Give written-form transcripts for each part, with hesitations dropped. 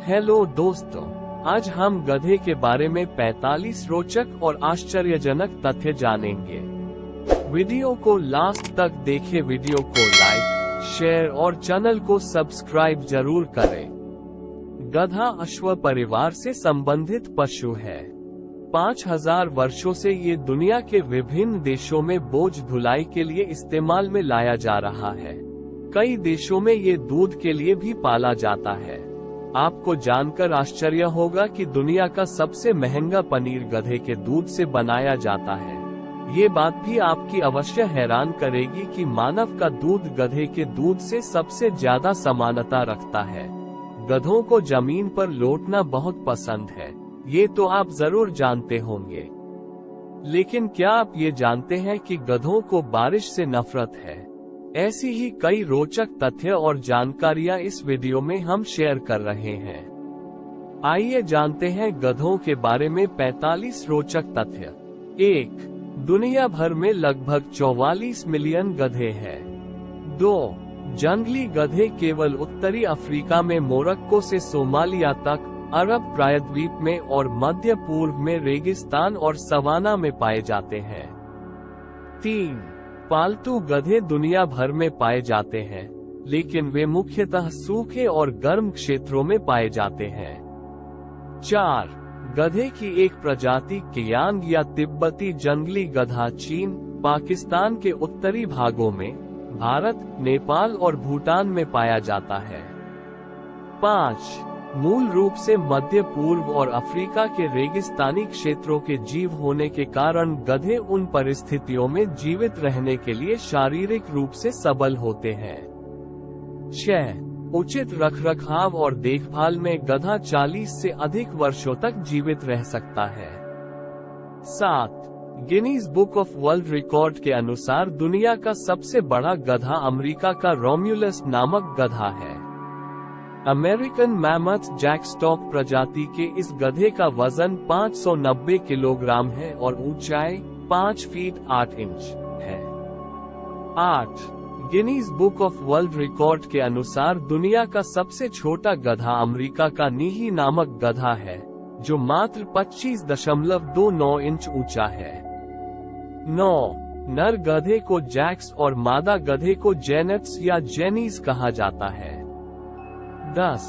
Hello दोस्तों, आज हम गधे के बारे में 45 रोचक और आश्चर्यजनक तथ्य जानेंगे। वीडियो को लास्ट तक देखें। वीडियो को लाइक, शेयर और चैनल को सब्सक्राइब जरूर करें। गधा अश्व परिवार से संबंधित पशु है। 5000 वर्षों से ये दुनिया के विभिन्न देशों में बोझ ढुलाई के लिए इस्तेमाल में लाया जा रहा है। कई देशों में ये दूध के लिए भी पाला जाता है। आपको जानकर आश्चर्य होगा कि दुनिया का सबसे महंगा पनीर गधे के दूध से बनाया जाता है। ये बात भी आपकी अवश्य हैरान करेगी कि मानव का दूध गधे के दूध से सबसे ज्यादा समानता रखता है। गधों को जमीन पर लौटना बहुत पसंद है, ये तो आप जरूर जानते होंगे। लेकिन क्या आप ये जानते हैं कि गधों को बारिश से नफरत है? ऐसी ही कई रोचक तथ्य और जानकारियां इस वीडियो में हम शेयर कर रहे हैं। आइए जानते हैं गधों के बारे में 45 रोचक तथ्य। 1. दुनिया भर में लगभग 44 मिलियन गधे हैं। 2. जंगली गधे केवल उत्तरी अफ्रीका में मोरक्को से सोमालिया तक, अरब प्रायद्वीप में और मध्य पूर्व में रेगिस्तान और सवाना में पाए जाते हैं। 3. पालतू गधे दुनिया भर में पाए जाते हैं, लेकिन वे मुख्यतः सूखे और गर्म क्षेत्रों में पाए जाते हैं। 4. गधे की एक प्रजाति कियांग या तिब्बती जंगली गधा चीन, पाकिस्तान के उत्तरी भागों में, भारत, नेपाल और भूटान में पाया जाता है। 5. मूल रूप से मध्य पूर्व और अफ्रीका के रेगिस्तानी क्षेत्रों के जीव होने के कारण गधे उन परिस्थितियों में जीवित रहने के लिए शारीरिक रूप से सबल होते हैं। 6. उचित रखरखाव और देखभाल में गधा 40 से अधिक वर्षों तक जीवित रह सकता है। 7. Guinness book of world record के अनुसार दुनिया का सबसे बड़ा गधा अमेरिका का रोम्यूलस नामक गधा है। अमेरिकन मैमथ जैकस्टॉक प्रजाति के इस गधे का वजन 590 किलोग्राम है और ऊंचाई 5 फीट 8 इंच है। 8. Guinness book of world record के अनुसार दुनिया का सबसे छोटा गधा अमेरिका का नीही नामक गधा है, जो मात्र 25.29 इंच ऊंचा है। 9. नर गधे को जैक्स और मादा गधे को जेनेट्स या जेनीज कहा जाता है। 10.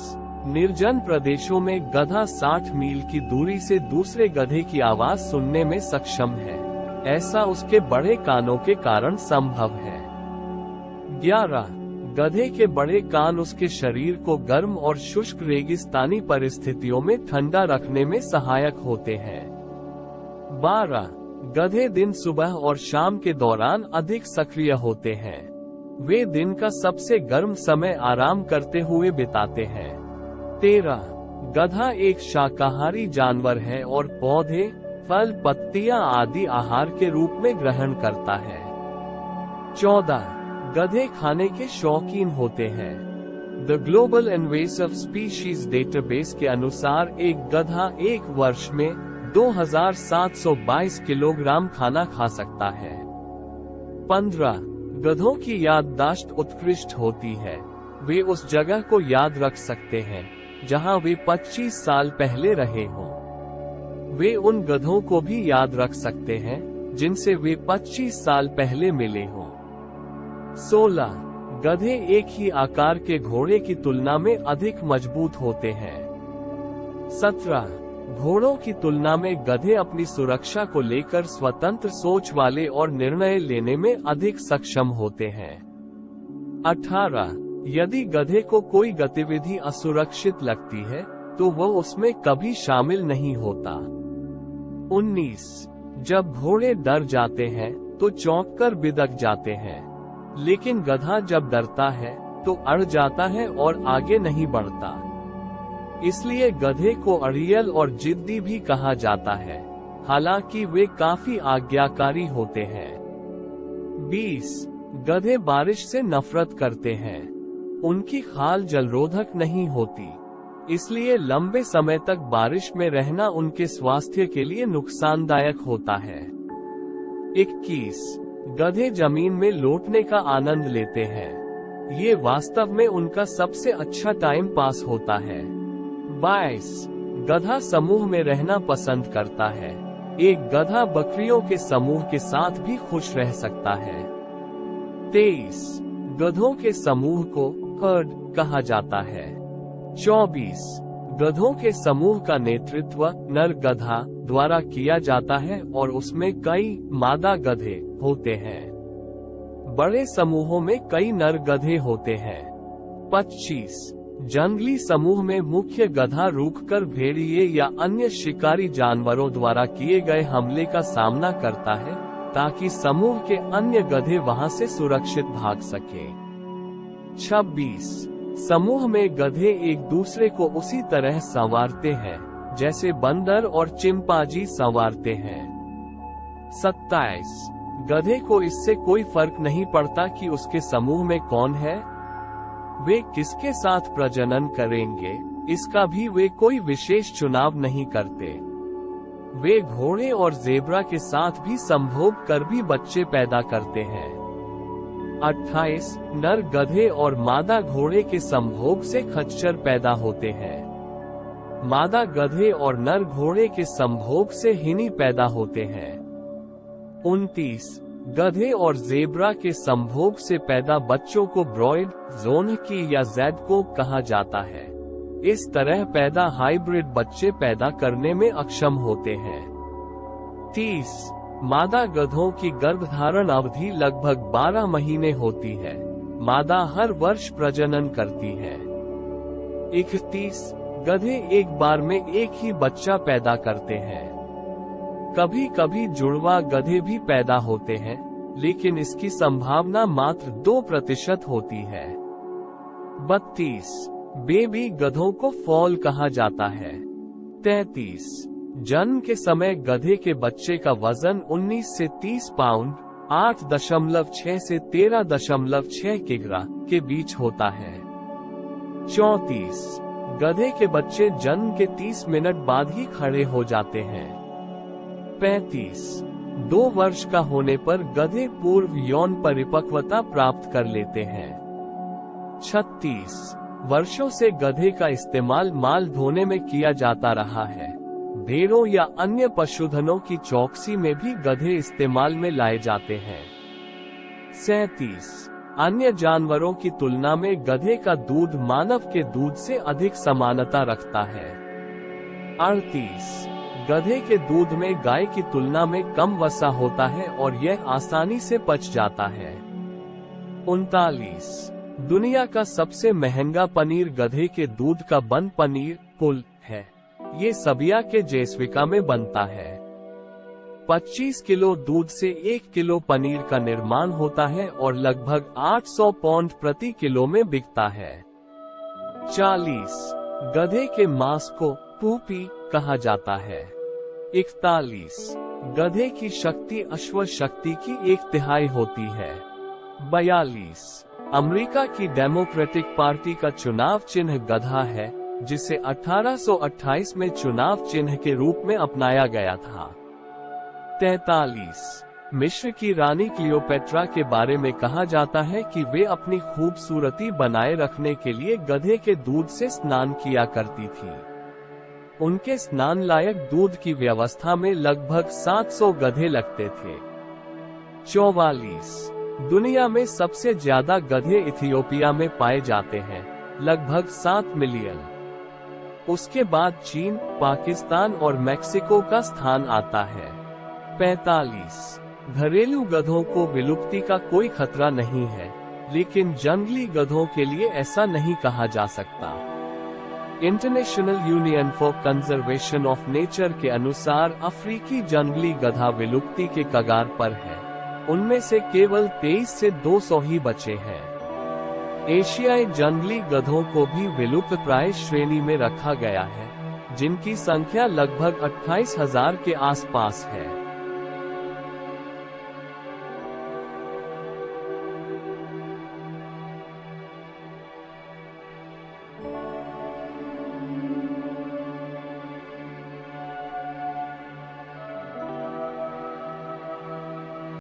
निर्जन प्रदेशों में गधा 60 मील की दूरी से दूसरे गधे की आवाज सुनने में सक्षम है। ऐसा उसके बड़े कानों के कारण संभव है। 11. गधे के बड़े कान उसके शरीर को गर्म और शुष्क रेगिस्तानी परिस्थितियों में ठंडा रखने में सहायक होते हैं। 12. गधे दिन सुबह और शाम के दौरान अधिक सक्रिय होते हैं। वे दिन का सबसे गर्म समय आराम करते हुए बिताते हैं। 13. गधा एक शाकाहारी जानवर है और पौधे, फल, पत्तियां आदि आहार के रूप में ग्रहण करता है। 14. गधे खाने के शौकीन होते हैं। The global invasive species database के अनुसार एक गधा एक वर्ष में 2722 किलोग्राम खाना खा सकता है। 15. गधों की याददाश्त उत्कृष्ट होती है। वे उस जगह को याद रख सकते हैं जहां वे 25 साल पहले रहे हों। वे उन गधों को भी याद रख सकते हैं जिनसे वे 25 साल पहले मिले हों। 16. गधे एक ही आकार के घोड़े की तुलना में अधिक मजबूत होते हैं। 17. घोड़ों की तुलना में गधे अपनी सुरक्षा को लेकर स्वतंत्र सोच वाले और निर्णय लेने में अधिक सक्षम होते हैं। 18. यदि गधे को कोई गतिविधि असुरक्षित लगती है तो वह उसमें कभी शामिल नहीं होता। 19. जब घोड़े डर जाते हैं तो चौंककर बिदक जाते हैं, लेकिन गधा जब डरता है तो अड़ जाता है और आगे नहीं बढ़ता। इसलिए गधे को अड़ियल और जिद्दी भी कहा जाता है, हालांकि वे काफी आज्ञाकारी होते हैं। 20. गधे बारिश से नफरत करते हैं। उनकी खाल जलरोधक नहीं होती, इसलिए लंबे समय तक बारिश में रहना उनके स्वास्थ्य के लिए नुकसानदायक होता है। 21. गधे जमीन में लौटने का आनंद लेते हैं। ये वास्तव में उनका सबसे अच्छा टाइम पास होता है। 22 गधा समूह में रहना पसंद करता है। एक गधा बकरियों के समूह के साथ भी खुश रह सकता है। 23 गधों के समूह को हर्ड कहा जाता है। 24 गधों के समूह का नेतृत्व नर गधा द्वारा किया जाता है और उसमें कई मादा गधे होते हैं। बड़े समूहों में कई नर गधे होते हैं। 25 जंगली समूह में मुख्य गधा रुककर भेड़िए या अन्य शिकारी जानवरों द्वारा किए गए हमले का सामना करता है ताकि समूह के अन्य गधे वहां से सुरक्षित भाग सके। 26 समूह में गधे एक दूसरे को उसी तरह संवारते हैं जैसे बंदर और चिंपांजी संवारते हैं। 27 गधे को इससे कोई फर्क नहीं पड़ता कि उसके समूह में कौन है, वे किसके साथ प्रजनन करेंगे, इसका भी वे कोई विशेष चुनाव नहीं करते। वे घोड़े और ज़ेब्रा के साथ भी संभोग कर भी बच्चे पैदा करते हैं। 28 नर गधे और मादा घोड़े के संभोग से खच्चर पैदा होते हैं। मादा गधे और नर घोड़े के संभोग से हिनी पैदा होते हैं। 29 गधे और ज़ेब्रा के संभोग से पैदा बच्चों को ब्रॉयड, ज़ोनकी या ज़ैडकोक कहा जाता है। इस तरह पैदा हाइब्रिड बच्चे पैदा करने में अक्षम होते हैं। 30 मादा गधों की गर्भधारण अवधि लगभग 12 महीने होती है। मादा हर वर्ष प्रजनन करती है। 31 गधे एक बार में एक ही बच्चा पैदा करते हैं। कभी कभी जुड़वा गधे भी पैदा होते हैं, लेकिन इसकी संभावना मात्र 2% होती है। 32 बेबी गधों को फॉल कहा जाता है। 33 जन्म के समय गधे के बच्चे का वजन 19 से 30 पाउंड 8.6 से 13.6 किग्रा के बीच होता है। 34 गधे के बच्चे जन्म के 30 मिनट बाद ही खड़े हो जाते हैं। 35 2 वर्ष का होने पर गधे पूर्व यौन परिपक्वता प्राप्त कर लेते हैं। 36 वर्षों से गधे का इस्तेमाल माल ढोने में किया जाता रहा है। भेड़ों या अन्य पशुधनों की चौकसी में भी गधे इस्तेमाल में लाए जाते हैं। 37 अन्य जानवरों की तुलना में गधे का दूध मानव के दूध से अधिक समानता रखता है। 38 गधे के दूध में गाय की तुलना में कम वसा होता है और यह आसानी से पच जाता है। 39 दुनिया का सबसे महंगा पनीर गधे के दूध का बन पनीर पुल है। ये सबिया के जेसविका में बनता है। 25 किलो दूध से 1 किलो पनीर का निर्माण होता है और लगभग 800 पाउंड प्रति किलो में बिकता है। 40 गधे के मांस को पूपी कहा जाता है। 41 गधे की शक्ति अश्व शक्ति की 1/3 होती है। 42 अमेरिका की डेमोक्रेटिक पार्टी का चुनाव चिन्ह गधा है, जिसे 1828 में चुनाव चिन्ह के रूप में अपनाया गया था। 43 मिस्र की रानी क्लियोपेट्रा के बारे में कहा जाता है कि वे अपनी खूबसूरती बनाए रखने के लिए गधे के दूध से स्नान किया करती थी। उनके स्नान लायक दूध की व्यवस्था में लगभग 700 गधे लगते थे। 44 दुनिया में सबसे ज्यादा गधे इथियोपिया में पाए जाते हैं, लगभग 7 मिलियन। उसके बाद चीन, पाकिस्तान और मेक्सिको का स्थान आता है। 45 घरेलू गधों को विलुप्ति का कोई खतरा नहीं है, लेकिन जंगली गधों के लिए ऐसा नहीं कहा जा सकता। International union for conservation of nature के अनुसार अफ्रीकी जंगली गधा विलुप्ति के कगार पर है। उनमें से केवल 23 से 200 ही बचे हैं। एशियाई जंगली गधों को भी विलुप्त प्राय श्रेणी में रखा गया है, जिनकी संख्या लगभग 28,000 के आसपास है।